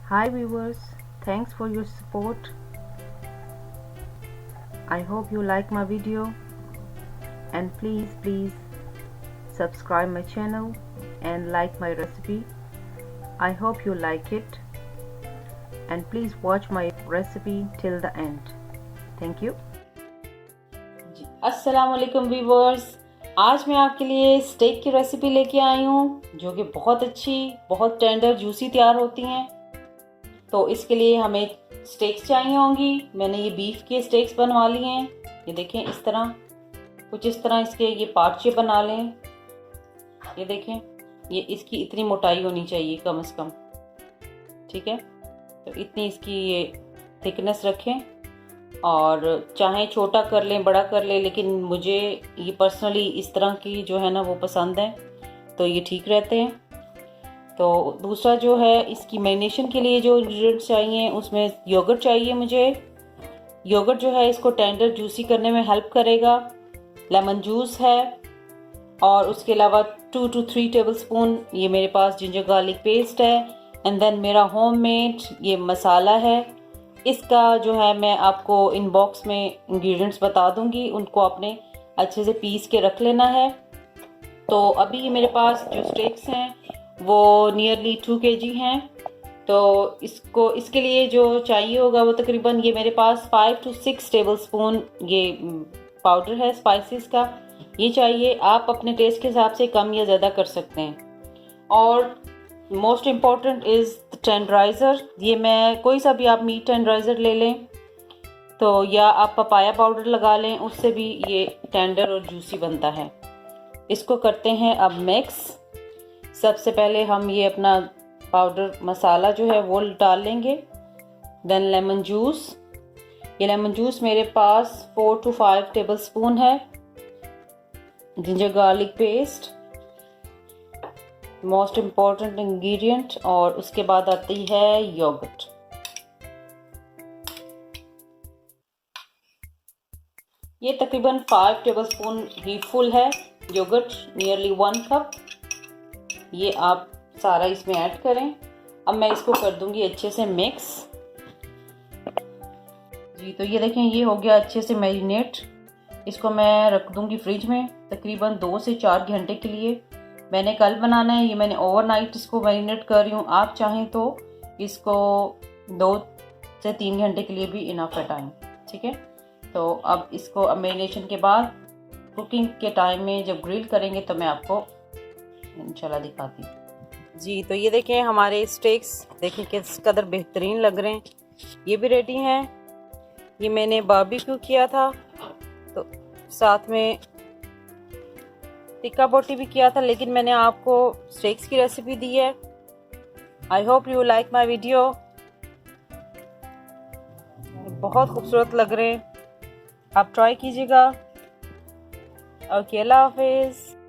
Hi viewers, thanks for your support. I hope you like my video and please subscribe my channel and like my recipe. I hope you like it and please watch my recipe till the end. Thank you. अस्सलाम वालेकुम viewers, आज मैं आपके लिए stake की recipe लेके आई हूँ जो कि बहुत अच्छी, बहुत टेंडर, जूसी तैयार होती हैं। तो इसके लिए हमें स्टेक्स चाहिए होंगी। मैंने ये बीफ के स्टेक्स बनवा लिए हैं। ये देखें, इस तरह कुछ इस तरह इसके ये पार्चे बना लें। ये देखें, ये इसकी इतनी मोटाई होनी चाहिए कम से कम, ठीक है। तो इतनी इसकी ये थिकनेस रखें और चाहे छोटा कर लें, बड़ा कर लें, लेकिन मुझे ये पर्सनली इस तरह की जो है ना वो पसंद है, तो ये ठीक रहते हैं। तो दूसरा जो है, इसकी मैरिनेशन के लिए जो इंग्रेडिएंट्स चाहिए उसमें योगर्ट चाहिए मुझे। योगर्ट जो है इसको टेंडर जूसी करने में हेल्प करेगा। लेमन जूस है और उसके अलावा 2 to 3 टेबलस्पून ये मेरे पास जिंजर गार्लिक पेस्ट है। एंड देन मेरा होममेड ये मसाला है। इसका जो है मैं आपको इनबॉक्स में इंग्रेडिएंट्स बता दूंगी, उनको आपने अच्छे से पीस के रख लेना है। तो अभी ये मेरे पास जो स्टेक्स हैं वो नियरली 2 kg हैं। तो इसके लिए जो चाहिए होगा वो तकरीबन ये मेरे पास 5 to 6 टेबलस्पून ये पाउडर है स्पाइसेस का, ये चाहिए। आप अपने टेस्ट के हिसाब से कम या ज़्यादा कर सकते हैं। और मोस्ट इम्पॉर्टेंट इज़ टेंडराइज़र। ये मैं कोई सा भी आप मीट टेंडराइज़र ले लें, तो या आप पपाया पाउडर लगा लें, उससे भी ये टेंडर और जूसी बनता है। इसको करते हैं अब मिक्स। सबसे पहले हम ये अपना पाउडर मसाला जो है वो डाल लेंगे। Then lemon juice. ये लेमन जूस मेरे पास 4 to 5 टेबलस्पून है। Ginger garlic paste, most important ingredient. और उसके बाद आती है योगर्ट। ये तकरीबन 5 टेबलस्पून ही फुल है योगर्ट, नियरली 1 कप। ये आप सारा इसमें ऐड करें। अब मैं इसको कर दूंगी अच्छे से मिक्स। जी, तो ये देखें, ये हो गया अच्छे से मैरिनेट। इसको मैं रख दूंगी फ्रिज में तकरीबन 2 से 4 घंटे के लिए। मैंने कल बनाना है, ये मैंने ओवरनाइट इसको मैरिनेट कर रही हूँ। आप चाहें तो इसको 2 से 3 घंटे के लिए भी इनफ है टाइम, ठीक है। तो अब इसको अब मैरिनेशन के बाद कुकिंग के टाइम में जब ग्रिल करेंगे तो मैं आपको इंशाल्लाह दिखाती हूँ। जी, तो ये देखें, हमारे स्टेक्स देखें किस कदर बेहतरीन लग रहे हैं। ये भी रेडी हैं। ये मैंने बारबेक्यू किया था, तो साथ में टिक्का बोटी भी किया था, लेकिन मैंने आपको स्टेक्स की रेसिपी दी है। I hope you like my video. बहुत खूबसूरत लग रहे हैं, आप ट्राई कीजिएगा। ओके, अल्लाह हाफिज़।